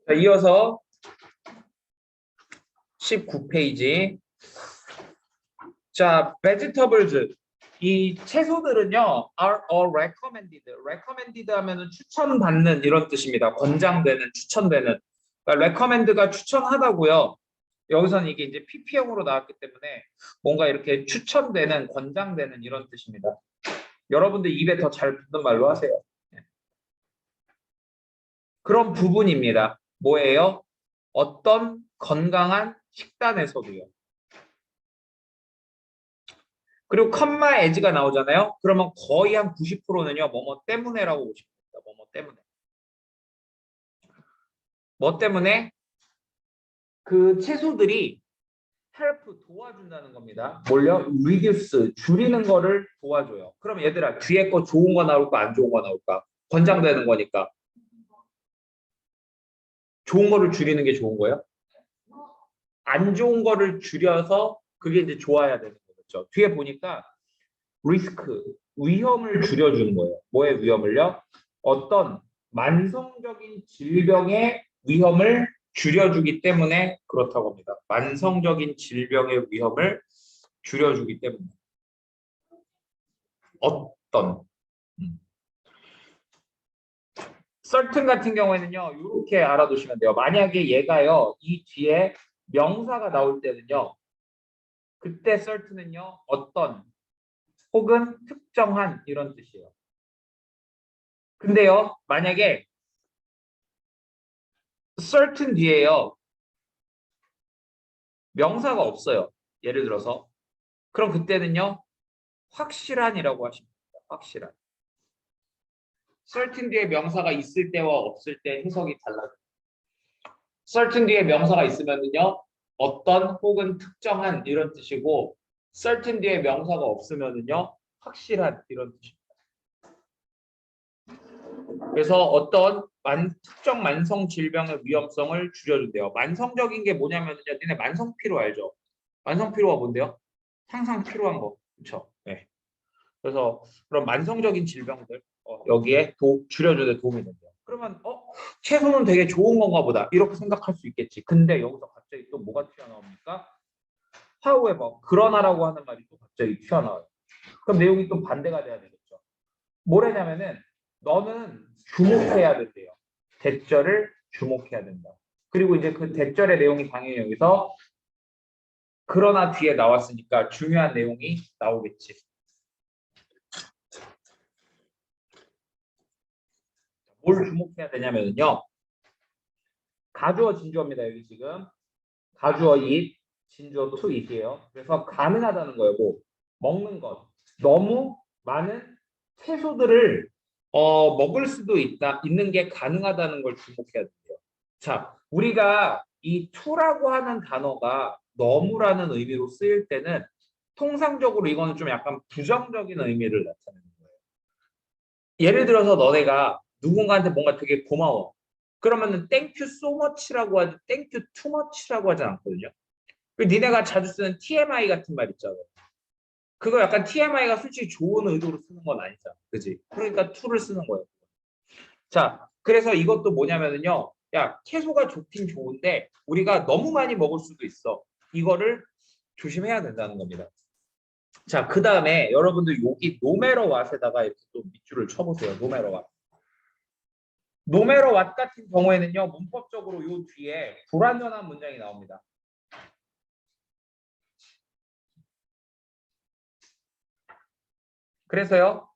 자, 이어서 19페이지. 자, vegetables. 이 채소들은요, are all recommended. recommended 하면은 추천받는 이런 뜻입니다. 권장되는, 추천되는. 그러니까 recommend가 추천하다고요. 여기서는 이게 이제 PP형으로 나왔기 때문에 뭔가 이렇게 추천되는, 권장되는 이런 뜻입니다. 여러분들 입에 더 잘 붙는 말로 하세요. 그런 부분입니다. 뭐예요? 어떤 건강한 식단에서도요. 그리고 컴마 에즈가 나오잖아요. 그러면 거의 한 90%는요. 뭐뭐 때문에라고 보시면 됩니다. 뭐뭐 때문에. 뭐 때문에? 그 채소들이 help 도와준다는 겁니다. 뭘요? reduce 줄이는 거를 도와줘요. 그럼 얘들아 뒤에 거 좋은 거 나올까 안 좋은 거 나올까? 권장되는 거니까. 좋은 거를 줄이는 게 좋은 거예요? 안 좋은 거를 줄여서 그게 이제 좋아야 되는 거죠. 뒤에 보니까 리스크, 위험을 줄여주는 거예요. 뭐의 위험을요? 어떤 만성적인 질병의 위험을 줄여주기 때문에 그렇다고 합니다. 만성적인 질병의 위험을 줄여주기 때문에. 어떤 certain 같은 경우에는요. 이렇게 알아두시면 돼요. 만약에 얘가요. 이 뒤에 명사가 나올 때는요. 그때 certain은요. 어떤 혹은 특정한 이런 뜻이에요. 근데요. 만약에 certain 뒤에요. 명사가 없어요. 예를 들어서. 그럼 그때는요. 확실한이라고 하십니다. 확실한. certain 뒤에 명사가 있을 때와 없을 때 해석이 달라져요. certain 뒤에 명사가 있으면은요. 어떤 혹은 특정한 이런 뜻이고 certain 뒤에 명사가 없으면은요. 확실한 이런 뜻입니다. 그래서 어떤 특정 만성 질병의 위험성을 줄여준대요. 만성적인 게 뭐냐면요. 니네 만성 피로 알죠? 만성 피로가 뭔데요? 항상 필요한 거. 그렇죠? 네. 그래서 그런 만성적인 질병들 여기에 줄여주는 데 도움이 된대요. 그러면 채소는 되게 좋은 건가 보다 이렇게 생각할 수 있겠지. 근데 여기서 갑자기 또 뭐가 튀어나옵니까? however, 그러나라고 하는 말이 또 갑자기 튀어나와요. 그럼 내용이 또 반대가 돼야 되겠죠. 뭐래냐면은 너는 주목해야 된대요. 대절을 주목해야 된다. 그리고 이제 그 대절의 내용이 당연히 여기서 그러나 뒤에 나왔으니까 중요한 내용이 나오겠지. 뭘 주목해야 되냐면요. 가주어 진주어입니다. 여기 지금 가주어 it, 진주어 to it이에요. 그래서 가능하다는 거예요. 뭐 먹는 것. 너무 많은 채소들을 먹을 수도 있는 게 가능하다는 걸 주목해야 돼요. 자, 우리가 이 to라고 하는 단어가 너무라는 의미로 쓰일 때는 통상적으로 이거는 좀 약간 부정적인 의미를 나타내는 거예요. 예를 들어서 너네가 누군가한테 뭔가 되게 고마워. 그러면은 thank you so much라고 하지 thank you too much라고 하지 않거든요. 니네가 자주 쓰는 TMI 같은 말 있잖아. 그거 약간 TMI가 솔직히 좋은 의도로 쓰는 건 아니잖아. 그지? 그러니까 to를 쓰는 거예요. 자, 그래서 이것도 뭐냐면은요. 야, 채소가 좋긴 좋은데 우리가 너무 많이 먹을 수도 있어. 이거를 조심해야 된다는 겁니다. 자, 그 다음에 여러분들 여기 no matter what에다가 이렇게 또 밑줄을 쳐보세요. no matter what. no matter what 같은 경우에는요. 문법적으로 요 뒤에 불완전한 문장이 나옵니다. 그래서요.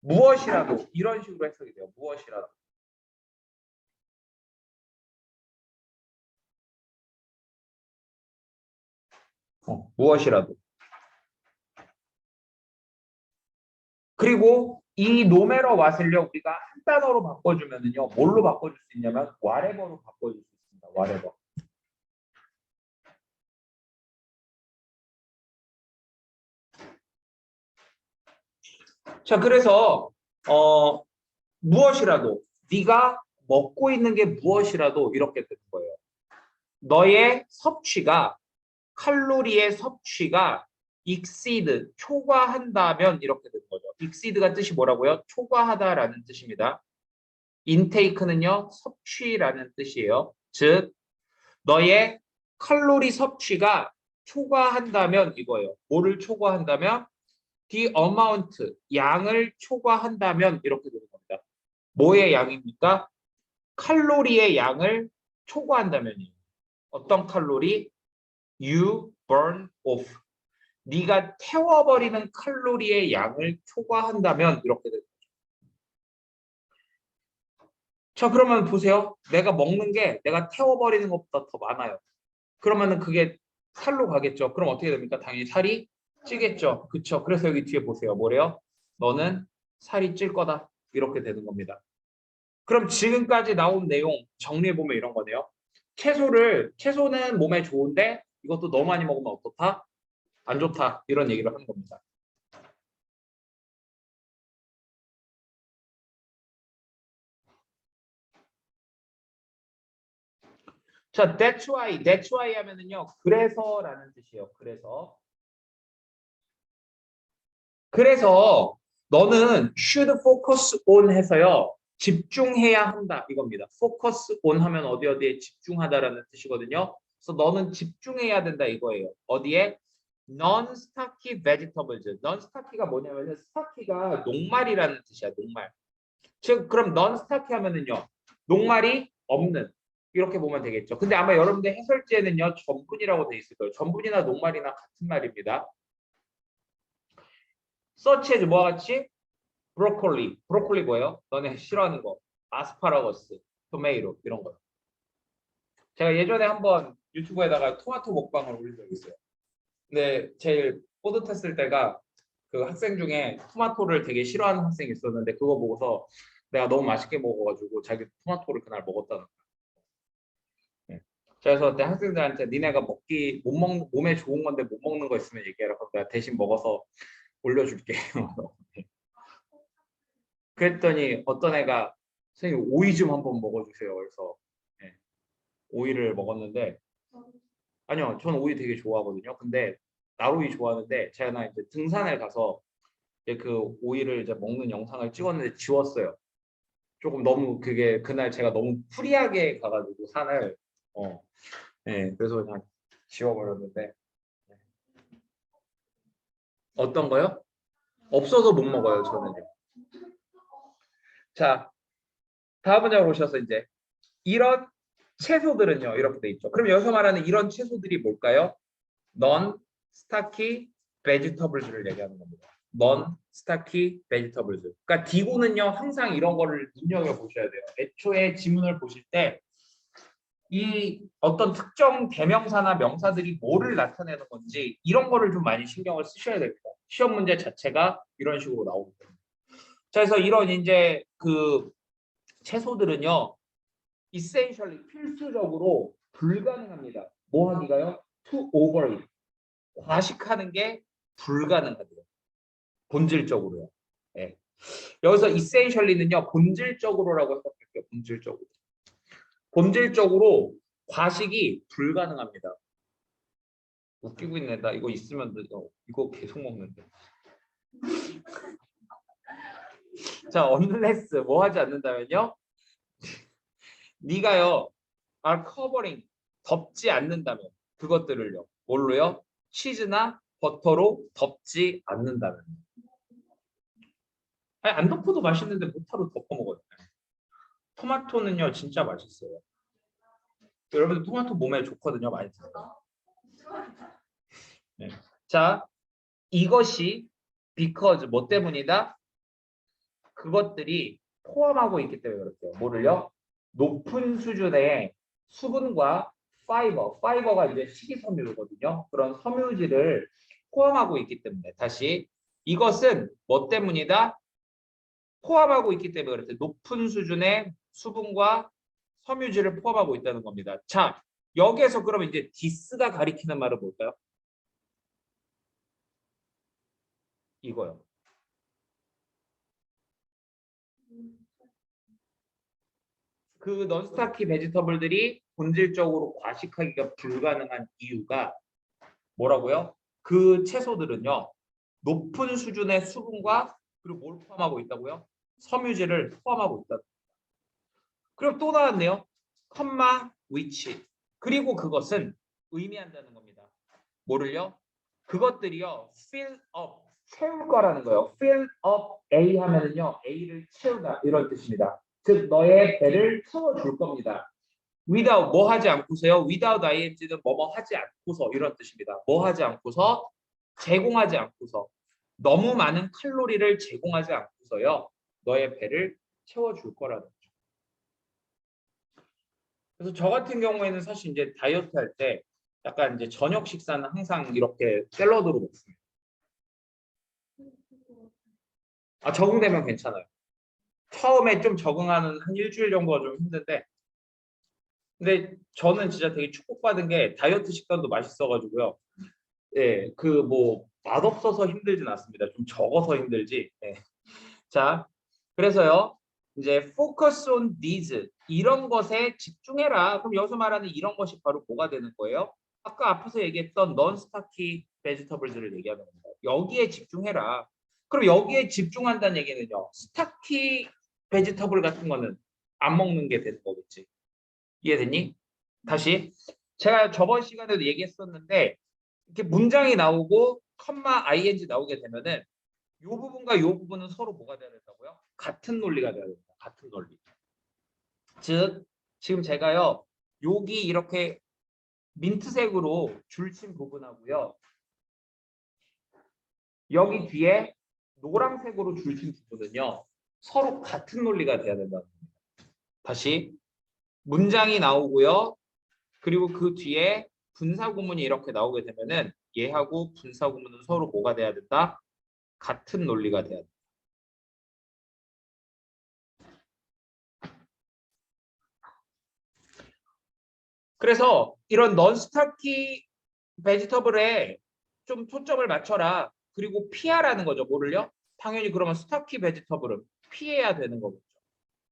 무엇이라도 이런 식으로 해석이 돼요. 무엇이라도. 무엇이라도. 그리고 이 노메러 왓을요 우리가 한 단어로 바꿔주면은요 뭘로 바꿔줄 수 있냐면 whatever로 바꿔줄 수 있습니다. whatever. 자, 그래서 무엇이라도 네가 먹고 있는 게 무엇이라도 이렇게 되는 거예요. 너의 섭취가 칼로리의 섭취가 exceed 초과한다면 이렇게 되는 거죠. exceed가 뜻이 뭐라고요? 초과하다라는 뜻입니다. 인테이크는요, 섭취라는 뜻이에요. 즉, 너의 칼로리 섭취가 초과한다면 이거예요. 뭐를 초과한다면? the amount, 양을 초과한다면 이렇게 되는 겁니다. 뭐의 양입니까? 칼로리의 양을 초과한다면이에요. 어떤 칼로리? You burn off. 네가 태워버리는 칼로리의 양을 초과한다면 이렇게 됩니다. 자, 그러면 보세요. 내가 먹는 게 내가 태워버리는 것보다 더 많아요. 그러면은 그게 살로 가겠죠. 그럼 어떻게 됩니까? 당연히 살이 찌겠죠. 그쵸? 그래서 여기 뒤에 보세요. 뭐래요? 너는 살이 찔 거다. 이렇게 되는 겁니다. 그럼 지금까지 나온 내용 정리해보면 이런 거네요. 채소는 몸에 좋은데 이것도 너무 많이 먹으면 어떻다? 안 좋다. 이런 얘기를 하는 겁니다. 자, that's why 하면은요. 그래서라는 뜻이에요. 그래서 너는 should focus on 해서요. 집중해야 한다 이겁니다. focus on 하면 어디에 집중하다라는 뜻이거든요. 그래서 너는 집중해야 된다 이거예요. 어디에? non-stocky vegetables. non-stocky가 뭐냐면 stocky가 녹말이라는 뜻이야. 녹말. 즉 그럼 non-stocky 하면은요. 녹말이 없는 이렇게 보면 되겠죠. 근데 아마 여러분들 해설지에는요. 전분이라고 돼 있을 거예요. 전분이나 녹말이나 같은 말입니다. such as 뭐와 같이? 브로콜리 뭐예요? 너네 싫어하는 거. 아스파라거스, 토메이로 이런 거. 제가 예전에 한번 유튜브에다가 토마토 먹방을 올린 적이 있어요. 근데 제일 뿌듯했을 때가 그 학생 중에 토마토를 되게 싫어하는 학생이 있었는데 그거 보고서 내가 너무 맛있게 먹어가지고 자기 토마토를 그날 먹었다는 거야. 네. 그래서 내 학생들한테 니네가 몸에 좋은 건데 못 먹는 거 있으면 얘기해라. 그럼 내가 대신 먹어서 올려줄게. 그랬더니 어떤 애가 선생님 오이 좀 한번 먹어주세요. 그래서 네, 오이를 먹었는데 아니요, 저는 오이 되게 좋아하거든요. 근데 나로이 좋아하는데 제가 이제 등산을 가서 이제 그 오이를 이제 먹는 영상을 찍었는데 지웠어요. 조금 너무 그게 그날 제가 너무 프리하게 가가지고 산을 네, 그래서 그냥 지워버렸는데 어떤 거요? 없어서 못 먹어요, 저는. 자, 다음 문제로 오셔서 이제 이런 채소들은요 이렇게 돼 있죠. 그럼 여기서 말하는 이런 채소들이 뭘까요? non stocky vegetables를 얘기하는 겁니다. non stocky vegetables. 그러니까 디고는요 항상 이런 거를 눈여겨 보셔야 돼요. 애초에 지문을 보실 때 이 어떤 특정 대명사나 명사들이 뭐를 나타내는 건지 이런 거를 좀 많이 신경을 쓰셔야 됩니다. 시험 문제 자체가 이런 식으로 나오기 때문에. 자, 그래서 이런 이제 그 채소들은요 essentially 필수적으로 불가능합니다. 뭐 하기가요? to overeat. 과식하는 게 불가능하대요. 본질적으로요. 네. 여기서 essentially는요 본질적으로라고 해석할게요. 본질적으로 과식이 불가능합니다. 웃기고 있네. 나 이거 있으면 이거 계속 먹는데. 자, unless 뭐 하지 않는다면요? 네가요 are covering 덮지 않는다면 그것들을요. 뭘로요? 치즈나 버터로 덮지 않는다면. 아니, 안 덮어도 맛있는데 버터로 덮어 먹어요. 토마토는요 진짜 맛있어요. 여러분들 토마토 몸에 좋거든요. 많이 드세요. 네. 자, 이것이 because 뭐 때문이다? 그것들이 포함하고 있기 때문에 그렇대요. 뭐를요? 높은 수준의 수분과 파이버가 이제 식이섬유거든요. 그런 섬유질을 포함하고 있기 때문에 다시 이것은 뭐 때문이다? 포함하고 있기 때문에 그렇대. 높은 수준의 수분과 섬유질을 포함하고 있다는 겁니다. 자, 여기에서 그러면 이제 디스가 가리키는 말은 뭘까요? 이거요. 그 넌스타키 베지터블들이 본질적으로 과식하기가 불가능한 이유가 뭐라고요? 그 채소들은요. 높은 수준의 수분과 그리고 뭘 포함하고 있다고요? 섬유질을 포함하고 있다. 그럼 또 나왔네요. 컴마 which. 그리고 그것은 의미한다는 겁니다. 뭐를요? 그것들이요. fill up. 채울 거라는 거예요. fill up A 하면은요. A를 채우다 이런 뜻입니다. 즉 너의 배를 채워줄 겁니다. without 뭐 하지 않고서요. without ing는 뭐뭐 하지 않고서 이런 뜻입니다. 뭐 하지 않고서 제공하지 않고서 너무 많은 칼로리를 제공하지 않고서요. 너의 배를 채워줄 거라는 거죠. 그래서 저 같은 경우에는 사실 이제 다이어트 할 때 약간 이제 저녁 식사는 항상 이렇게 샐러드로 먹습니다. 아, 적응되면 괜찮아요. 처음에 좀 적응하는 한 일주일 정도가 좀 힘든데 근데 저는 진짜 되게 축복받은 게 다이어트 식단도 맛있어가지고요. 예, 그 뭐 맛없어서 힘들진 않습니다. 좀 적어서 힘들지. 예. 자, 그래서요. 이제 focus on these 이런 것에 집중해라. 그럼 여기서 말하는 이런 것이 바로 뭐가 되는 거예요? 아까 앞에서 얘기했던 non-starchy vegetables를 얘기하는 겁니다. 여기에 집중해라. 그럼 여기에 집중한다는 얘기는요. 스타키 베지터블 같은 거는 안 먹는 게 되는 거겠지. 이해됐니? 다시 제가 저번 시간에도 얘기했었는데 이렇게 문장이 나오고 컴마 ing 나오게 되면은 이 부분과 이 부분은 서로 뭐가 돼야 된다고요? 같은 논리가 돼야 된다. 같은 논리. 즉 지금 제가요 여기 이렇게 민트색으로 줄친 부분하고요 여기 뒤에 노란색으로 줄친 부분은요 서로 같은 논리가 돼야 된다. 다시 문장이 나오고요. 그리고 그 뒤에 분사구문이 이렇게 나오게 되면은 얘하고 분사구문은 서로 뭐가 돼야 된다? 같은 논리가 돼야 된다. 그래서 이런 넌스타키 베지터블에 좀 초점을 맞춰라. 그리고 피하라는 거죠. 뭐를요? 당연히 그러면 스타키 베지터블은 피해야 되는 거겠죠.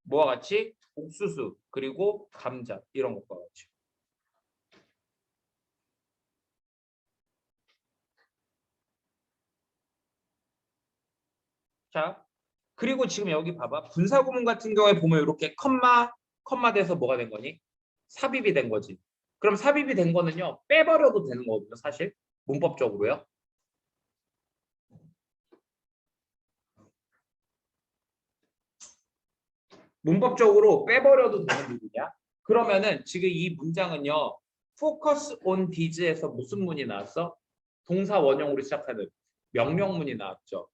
뭐와 같이? 옥수수 그리고 감자 이런 것과 같이. 자, 그리고 지금 여기 봐봐. 분사구문 같은 경우에 보면 이렇게 컴마 돼서 뭐가 된 거니? 삽입이 된 거지. 그럼 삽입이 된 거는요. 빼버려도 되는 거거든요. 사실 문법적으로요. 문법적으로 빼버려도 되는 부분이야. 그러면은 지금 이 문장은요. focus on these에서 무슨 문이 나왔어? 동사 원형으로 시작하는 명령문이 나왔죠.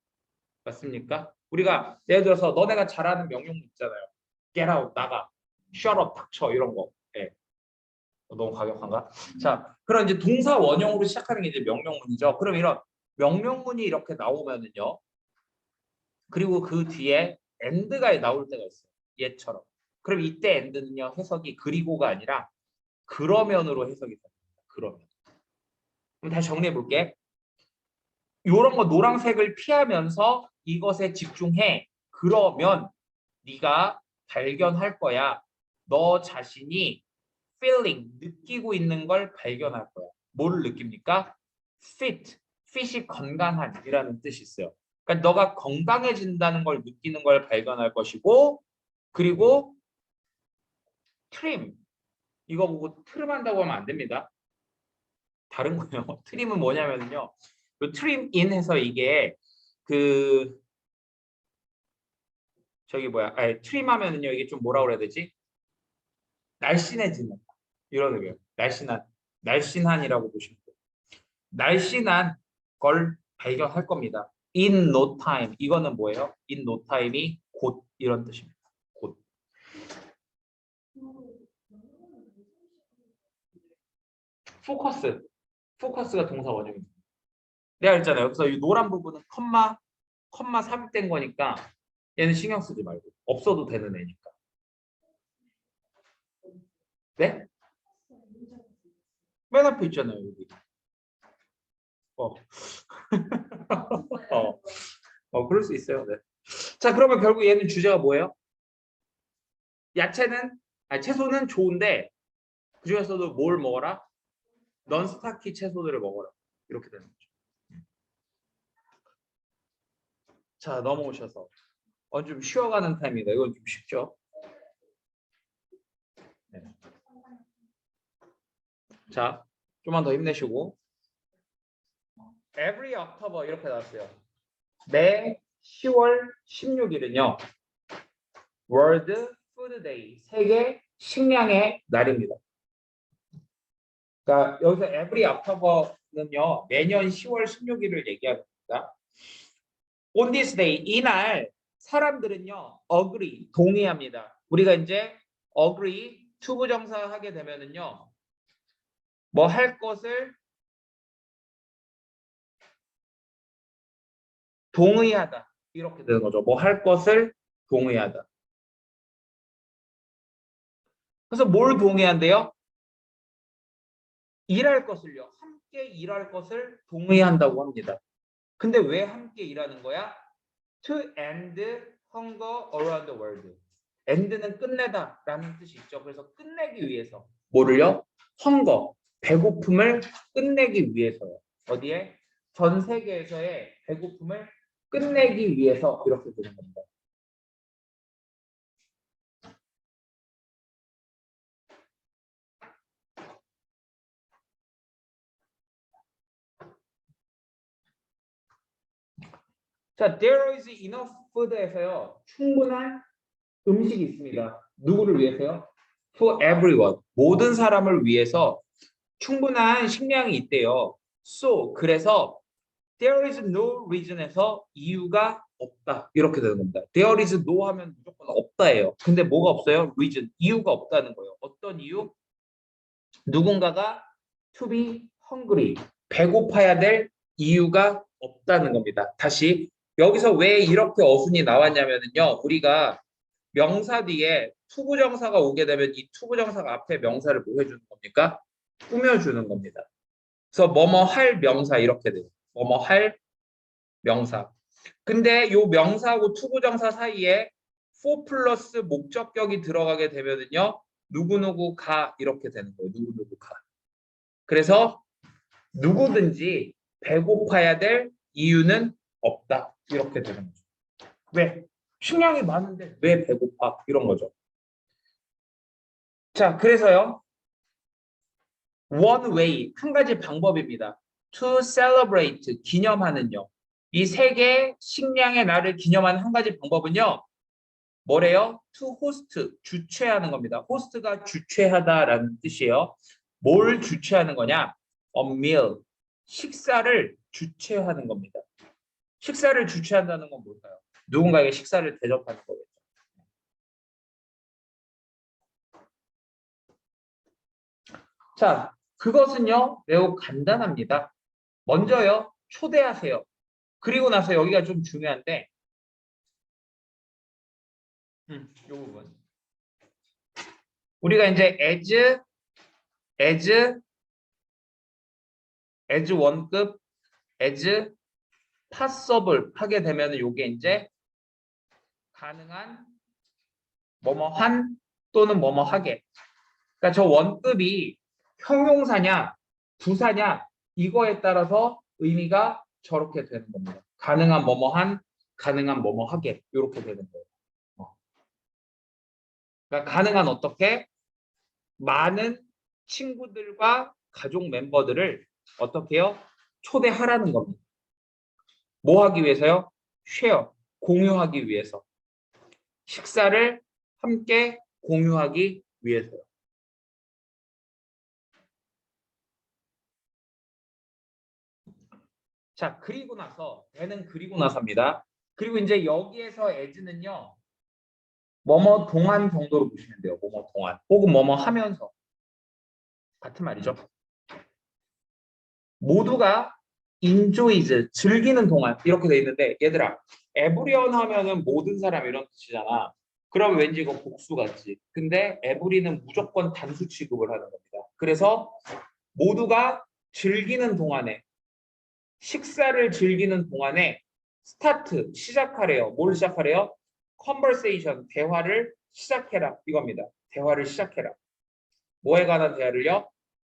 맞습니까? 우리가 예를 들어서 너네가 잘하는 명령문 있잖아요. get out, 나가. shut up, 닥쳐 이런 거. 예. 너무 과격한가? 자, 그럼 이제 동사 원형으로 시작하는 게 이제 명령문이죠. 그럼 이런 명령문이 이렇게 나오면은요. 그리고 그 뒤에 and가 나올 때가 있어요. 얘처럼. 그럼 이때 and는요. 해석이 그리고가 아니라 그러면으로 해석이 됩니다. 그러면. 그럼 다시 정리해 볼게. 이런 거 노란색을 피하면서 이것에 집중해. 그러면 네가 발견할 거야. 너 자신이 feeling, 느끼고 있는 걸 발견할 거야. 뭐를 느낍니까? fit, fit이 건강한이라는 뜻이 있어요. 그러니까 너가 건강해진다는 걸 느끼는 걸 발견할 것이고 그리고 trim, 이거 보고 트림한다고 하면 안 됩니다. 다른 거예요. 트림은 뭐냐면요. 그 trim in 해서 이게 그 저기 뭐야, 아니 트림 하면은요 이게 좀 뭐라 그래야 되지? 날씬해지는 이런 의미예요. 날씬한이라고 보시면 돼요. 날씬한 걸 발견할 겁니다. In no time. 이거는 뭐예요? In no time이 곧 이런 뜻입니다. 곧. 포커스. 포커스가 동사 원형입니다. 내가 그랬잖아요. 그래서 이 노란 부분은 컴마 삽입된 거니까 얘는 신경 쓰지 말고 없어도 되는 애니까. 네? 맨 앞에 있잖아요. 여기. 어. 어. 그럴 수 있어요. 네. 자, 그러면 결국 얘는 주제가 뭐예요? 야채는, 아니, 채소는 좋은데 그 중에서도 뭘 먹어라? 넌스타키 채소들을 먹어라. 이렇게 되는 거죠. 자, 넘어오셔서 좀 쉬어가는 타임이다. 이건 좀 쉽죠? 자, 좀만 더 힘내시고. Every October 이렇게 나왔어요. 매 10월 16일은요. World Food Day, 세계 식량의 날입니다. 그러니까 여기서 Every October는요. 매년 10월 16일을 얘기합니다. On this day, 이날 사람들은요. agree, 동의합니다. 우리가 이제 agree, 투부정사 하게 되면은요. 뭐 할 것을 동의하다. 이렇게 되는 거죠. 뭐 할 것을 동의하다. 그래서 뭘 동의한대요? 일할 것을요. 함께 일할 것을 동의한다고 합니다. 근데 왜 함께 일하는 거야? To end hunger around the world. end는 끝내다 라는 뜻이 있죠. 그래서 끝내기 위해서 뭐를요? hunger, 배고픔을 끝내기 위해서요. 어디에? 전 세계에서의 배고픔을 끝내기 위해서 이렇게 되는 겁니다. 자, there is enough food에서요. 충분한 음식이 있습니다. 누구를 위해서요? For everyone. 모든 사람을 위해서 충분한 식량이 있대요. So, 그래서 there is no reason에서 이유가 없다. 이렇게 되는 겁니다. There is no 하면 무조건 없다예요. 근데 뭐가 없어요? reason. 이유가 없다는 거예요. 어떤 이유? 누군가가 to be hungry. 배고파야 될 이유가 없다는 겁니다. 다시 여기서 왜 이렇게 어순이 나왔냐면요. 우리가 명사 뒤에 투부정사가 오게 되면 이 투부정사가 앞에 명사를 뭐 해주는 겁니까? 꾸며주는 겁니다. 그래서 뭐뭐 할 명사 이렇게 돼요. 뭐뭐 할 명사. 근데 요 명사하고 투부정사 사이에 for 플러스 목적격이 들어가게 되면은요. 누구누구 가 이렇게 되는 거예요. 누구누구 가. 그래서 누구든지 배고파야 될 이유는 없다. 이렇게 되는 거죠. 왜? 식량이 많은데 왜 배고파? 이런 거죠. 자, 그래서요. One way, 한 가지 방법입니다. To celebrate, 기념하는요. 이 세계 식량의 날을 기념하는 한 가지 방법은요. 뭐래요? To host, 주최하는 겁니다. host가 주최하다라는 뜻이에요. 뭘 주최하는 거냐? A meal, 식사를 주최하는 겁니다. 식사를 주최한다는 건 뭘까요? 누군가에게 식사를 대접하는 거겠죠. 자, 그것은요, 매우 간단합니다. 먼저요, 초대하세요. 그리고 나서 여기가 좀 중요한데, 이 부분. 우리가 이제 as 원급, as possible 하게 되면 이게 이제 가능한 뭐뭐 한 또는 뭐뭐 하게. 그러니까 저 원급이 형용사냐, 부사냐 이거에 따라서 의미가 저렇게 되는 겁니다. 가능한 뭐뭐 한, 가능한 뭐뭐 하게 이렇게 되는 거예요. 그러니까 가능한 어떻게 많은 친구들과 가족 멤버들을 어떻게 해요? 초대하라는 겁니다. 뭐 하기 위해서요? 쉐어, 공유하기 위해서. 식사를 함께 공유하기 위해서요. 자, 그리고 나서 얘는 그리고 나서입니다. 그리고 이제 여기에서 as는요. 뭐뭐 동안 정도로 보시면 돼요. 뭐뭐 동안. 혹은 뭐뭐 하면서. 같은 말이죠. 모두가 enjoys, 즐기는 동안 이렇게 돼 있는데 얘들아, everyone 하면은 모든 사람 이런 뜻이잖아. 그럼 왠지 이거 복수 같지. 근데 every는 무조건 단수 취급을 하는 겁니다. 그래서 모두가 즐기는 동안에 식사를 즐기는 동안에 스타트 시작하래요. 뭘 시작하래요? conversation 대화를 시작해라 이겁니다. 대화를 시작해라. 뭐에 관한 대화를요?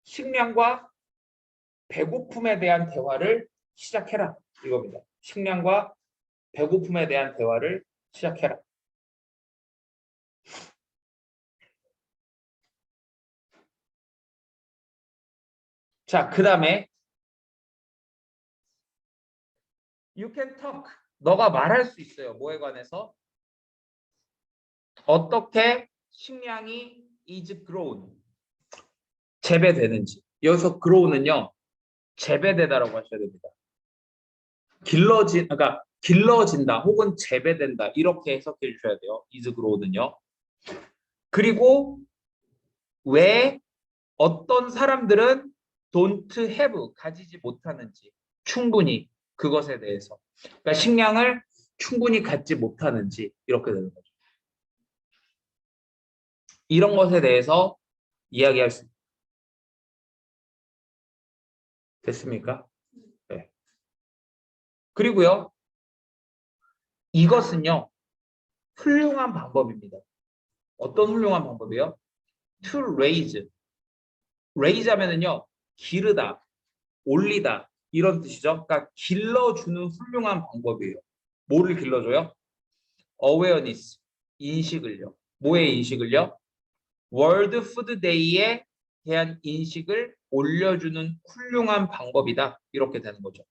식량과 배고픔에 대한 대화를 시작해라 이겁니다. 식량과 배고픔에 대한 대화를 시작해라. 자, 그 다음에 you can talk. 너가 말할 수 있어요. 뭐에 관해서? 어떻게 식량이 is grown. 재배되는지. 여기서 grow는요. 재배되다라고 하셔야 됩니다. 그러니까 길러진다 혹은 재배된다 이렇게 해석해 주셔야 돼요. is grow는요. 그리고 왜 어떤 사람들은 don't have 가지지 못하는지 충분히 그것에 대해서 그러니까 식량을 충분히 갖지 못하는지 이렇게 되는 거죠. 이런 것에 대해서 이야기할 수 됐습니까? 네. 그리고요. 이것은요. 훌륭한 방법입니다. 어떤 훌륭한 방법이요? To raise. raise 하면은요. 기르다, 올리다 이런 뜻이죠. 그러니까 길러주는 훌륭한 방법이에요. 뭐를 길러줘요? awareness, 인식을요. 뭐의 인식을요? 월드 푸드 데이에 대한 인식을 올려주는 훌륭한 방법이다. 이렇게 되는 거죠.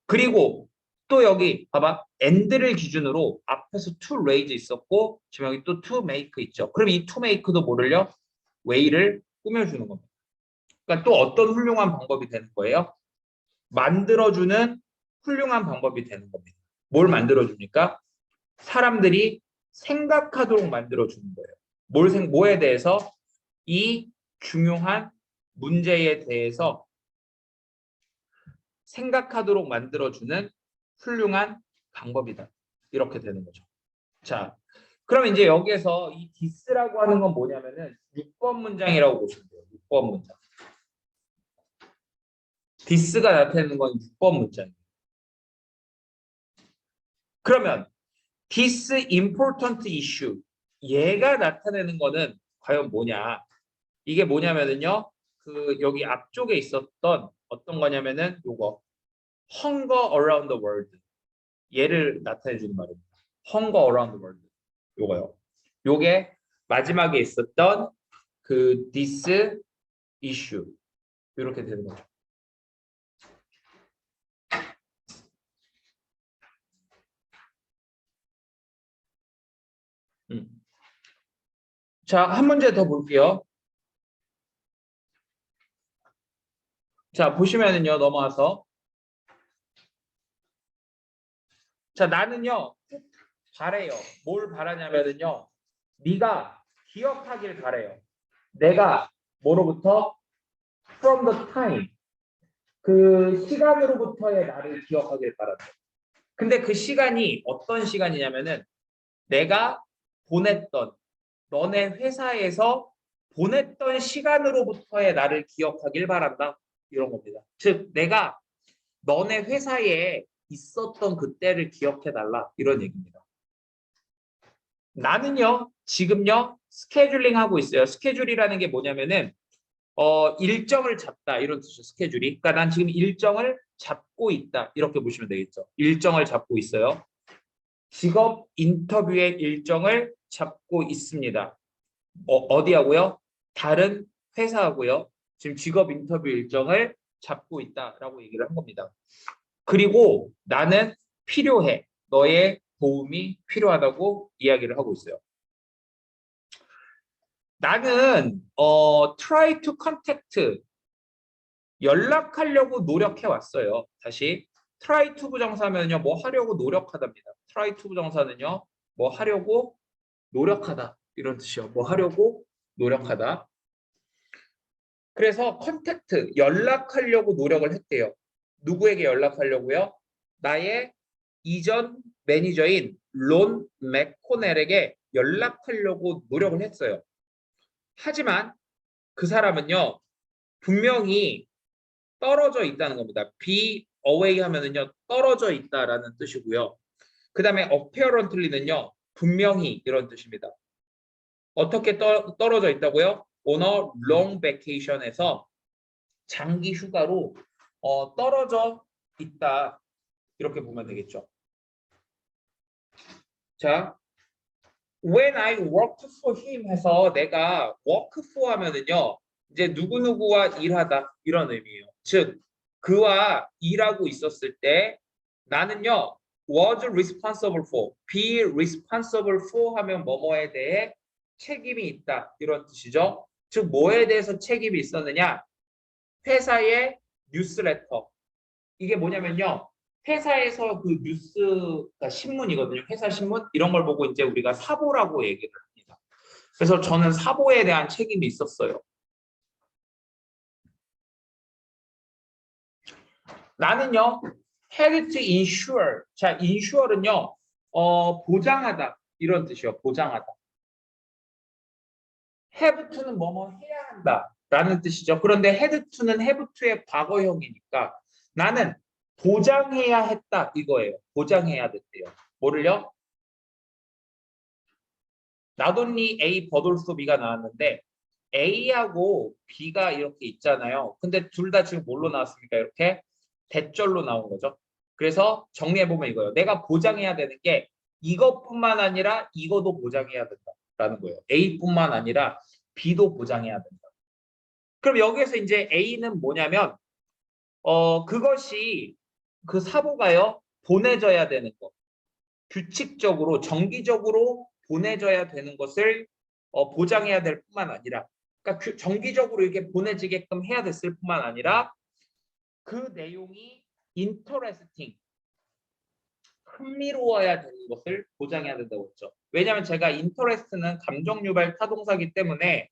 그리고 또 여기 봐봐. and를 기준으로 앞에서 to raise 있었고 지금 여기 또 to make 있죠. 그럼 이 to make도 뭐를요? way를 꾸며주는 겁니다. 그러니까 또 어떤 훌륭한 방법이 되는 거예요? 만들어주는 훌륭한 방법이 되는 겁니다. 뭘 만들어줍니까? 사람들이 생각하도록 만들어주는 거예요. 뭐에 대해서? 이 중요한 문제에 대해서 생각하도록 만들어주는 훌륭한 방법이다. 이렇게 되는 거죠. 자, 그럼 이제 여기에서 이 디스라고 하는 건 뭐냐면은 6번 문장이라고 보시면 돼요. 6번 문장. 디스가 나타내는 건 6번 문장이에요. 그러면 this important issue 얘가 나타내는 거는 과연 뭐냐? 이게 뭐냐면은요. 그 여기 앞쪽에 있었던 어떤 거냐면은 요거 hunger around the world 얘를 나타내 주는 말입니다. hunger around the world 요거요. 요게 마지막에 있었던 그 this issue 이렇게 되는 거죠. 자, 한 문제 더 볼게요. 자, 보시면은요, 넘어와서. 자, 나는요, 바래요. 뭘 바라냐면은요, 네가 기억하길 바래요. 내가 뭐로부터? From the time. 그 시간으로부터의 나를 기억하길 바란다. 근데 그 시간이 어떤 시간이냐면은 내가 보냈던 너네 회사에서 보냈던 시간으로부터의 나를 기억하길 바란다. 이런 겁니다. 즉 내가 너네 회사에 있었던 그때를 기억해달라. 이런 얘기입니다. 나는요. 지금요. 스케줄링 하고 있어요. 스케줄이라는 게 뭐냐면은 일정을 잡다. 이런 뜻이죠. 스케줄이. 그러니까 난 지금 일정을 잡고 있다. 이렇게 보시면 되겠죠. 일정을 잡고 있어요. 직업 인터뷰의 일정을 잡고 있습니다. 어디하고요? 다른 회사하고요. 지금 직업 인터뷰 일정을 잡고 있다라고 얘기를 한 겁니다. 그리고 나는 필요해. 너의 도움이 필요하다고 이야기를 하고 있어요. 나는 try to contact 연락하려고 노력해 왔어요. 다시 try to 부정사면요. 뭐 하려고 노력하답니다. try to 부정사는요. 뭐 하려고 노력하다 이런 뜻이요. 뭐 하려고 노력하다. 그래서 컨택트 연락하려고 노력을 했대요. 누구에게 연락하려고요? 나의 이전 매니저인 론 맥코넬에게 연락하려고 노력을 했어요. 하지만 그 사람은요. 분명히 떨어져 있다는 겁니다. be away 하면은요. 떨어져 있다라는 뜻이고요. 그 다음에 apparently는요. 분명히 이런 뜻입니다. 어떻게 떨어져 있다고요? On a long vacation에서 장기 휴가로 떨어져 있다. 이렇게 보면 되겠죠. 자, when I worked for him 해서 내가 work for 하면은요. 이제 누구누구와 일하다 이런 의미예요. 즉 그와 일하고 있었을 때 나는요 was responsible for, be responsible for 하면 뭐뭐에 대해 책임이 있다 이런 뜻이죠. 즉 뭐에 대해서 책임이 있었느냐? 회사의 뉴스레터. 이게 뭐냐면요. 회사에서 그 뉴스가 신문이거든요. 회사 신문 이런 걸 보고 이제 우리가 사보라고 얘기를 합니다. 그래서 저는 사보에 대한 책임이 있었어요. 나는요, had to insure. 자, insure는요, 보장하다. 이런 뜻이요. 보장하다. have to는 뭐뭐 해야 한다. 라는 뜻이죠. 그런데 had to는 have to의 과거형이니까 나는 보장해야 했다. 이거예요. 보장해야 됐대요. 뭐를요? not only A but also B가 나왔는데 A하고 B가 이렇게 있잖아요. 근데 둘 다 지금 뭘로 나왔습니까? 이렇게 대절로 나온 거죠. 그래서 정리해보면 이거예요. 내가 보장해야 되는 게 이것뿐만 아니라 이거도 보장해야 된다라는 거예요. A뿐만 아니라 B도 보장해야 된다. 그럼 여기에서 이제 A는 뭐냐면 그것이 그 사보가요. 보내져야 되는 거. 규칙적으로 정기적으로 보내져야 되는 것을 보장해야 될 뿐만 아니라 그러니까 정기적으로 이렇게 보내지게끔 해야 됐을 뿐만 아니라 그 내용이 interesting, 흥미로워야 되는 것을 보장해야 된다고 했죠. 왜냐하면 제가 interest는 감정 유발 타동사기 때문에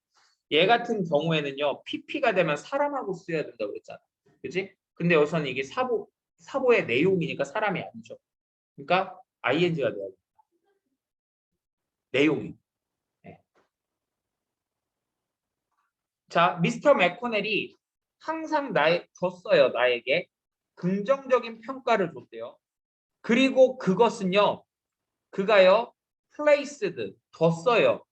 얘 같은 경우에는요. PP가 되면 사람하고 쓰여야 된다고 그랬잖아. 그지? 근데 여기서는 이게 사보의 내용이니까 사람이 아니죠. 그러니까 ing가 돼야 돼. 내용이. 네. 자, 미스터 맥코넬이 항상 줬어요. 나에게 긍정적인 평가를 줬대요. 그리고 그것은요. 그가요. placed 뒀어요.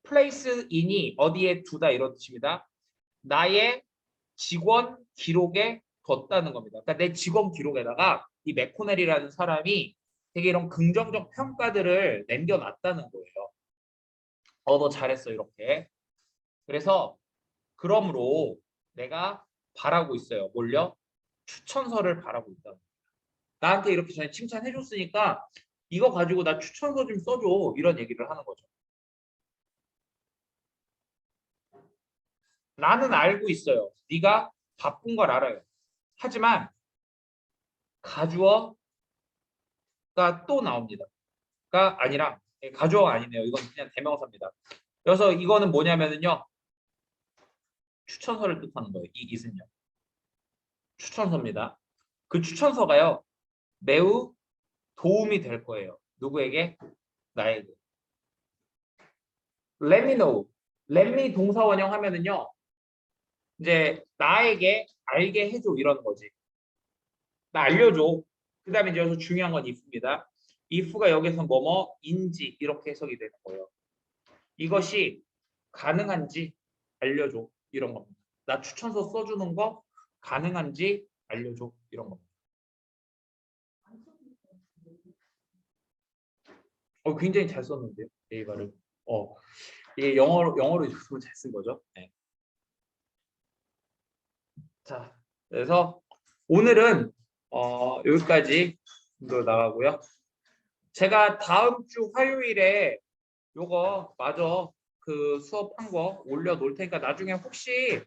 place in이 어디에 두다 이런 뜻입니다. 나의 직원 기록에 뒀다는 겁니다. 그러니까 내 직원 기록에다가 이 맥코넬이라는 사람이 되게 이런 긍정적 평가들을 남겨놨다는 거예요. 너 잘했어 이렇게. 그래서 그러므로 내가 바라고 있어요. 뭘요? 추천서를 바라고 있다. 나한테 이렇게 전에 칭찬해줬으니까 이거 가지고 나 추천서 좀 써줘. 이런 얘기를 하는 거죠. 나는 알고 있어요. 네가 바쁜 걸 알아요. 하지만 가주어가 또 나옵니다. 가 아니라 가주어가 아니네요. 이건 그냥 대명사입니다. 그래서 이거는 뭐냐면은요. 추천서를 뜻하는 거예요. 이 이은요. 추천서입니다. 그 추천서가요. 매우 도움이 될 거예요. 누구에게? 나에게. Let me know. Let me 동사 원형 하면은요. 이제 나에게 알게 해줘 이런 거지. 나 알려줘. 그 다음에 이제 여기서 중요한 건 if입니다. if가 여기서 뭐뭐인지 이렇게 해석이 되는 거예요. 이것이 가능한지 알려줘 이런 겁니다. 나 추천서 써주는 거 가능한지 알려줘 이런 겁니다. 굉장히 잘 썼는데요. 네이버를. 이게 영어로 있으면 잘 쓴 거죠. 네. 자, 그래서 오늘은 여기까지 나가고요. 제가 다음 주 화요일에 요거 마저 그 수업한 거 올려놓을 테니까 나중에 혹시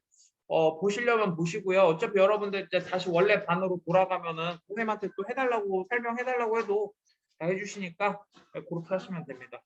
보시려면 보시고요. 어차피 여러분들 이제 다시 원래 반으로 돌아가면은 선생님한테 또 해달라고 설명해달라고 해도 다 해주시니까 그렇게 하시면 됩니다.